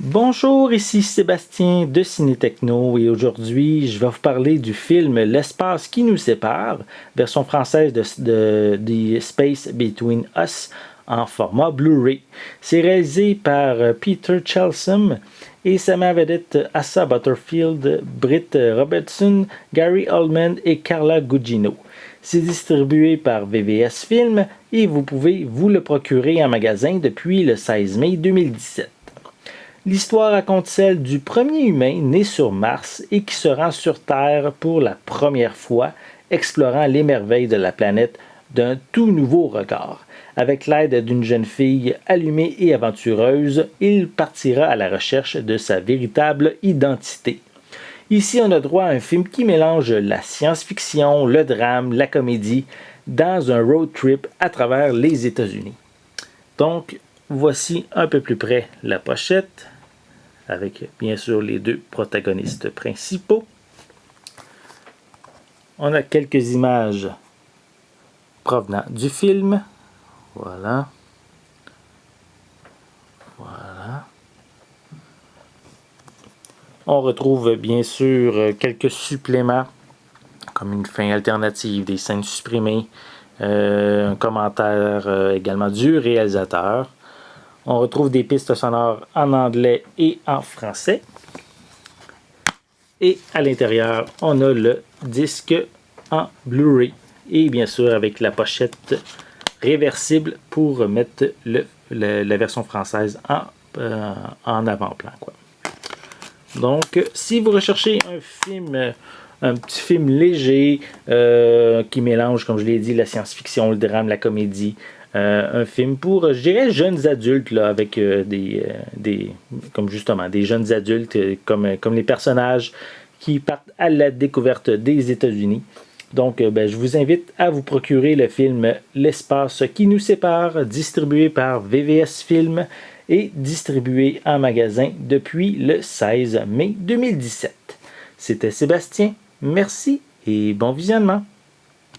Bonjour, ici Sébastien de Ciné-Techno et aujourd'hui je vais vous parler du film L'espace qui nous sépare, version française de The Space Between Us en format Blu-ray. C'est réalisé par Peter Chelsom et ça met en vedette Asa Butterfield, Britt Robertson, Gary Oldman et Carla Gugino. C'est distribué par VVS Film et vous pouvez vous le procurer en magasin depuis le 16 mai 2017. L'histoire raconte celle du premier humain né sur Mars et qui se rend sur Terre pour la première fois, explorant les merveilles de la planète d'un tout nouveau regard. Avec l'aide d'une jeune fille allumée et aventureuse, il partira à la recherche de sa véritable identité. Ici, on a droit à un film qui mélange la science-fiction, le drame, la comédie, dans un road trip à travers les États-Unis. Donc, voici un peu plus près la pochette, avec bien sûr les deux protagonistes principaux. On a quelques images provenant du film. Voilà. On retrouve bien sûr quelques suppléments, comme une fin alternative, des scènes supprimées, un commentaire également du réalisateur. On retrouve des pistes sonores en anglais et en français. Et à l'intérieur, on a le disque en Blu-ray. Et bien sûr, avec la pochette réversible pour mettre la version française en avant-plan, quoi. Donc, si vous recherchez un petit film léger qui mélange, comme je l'ai dit, la science-fiction, le drame, la comédie, un film pour, je dirais, jeunes adultes, là, avec comme justement, des jeunes adultes, comme les personnages qui partent à la découverte des États-Unis. Donc, je vous invite à vous procurer le film L'espace qui nous sépare, distribué par VVS Film et distribué en magasin depuis le 16 mai 2017. C'était Sébastien, merci et bon visionnement.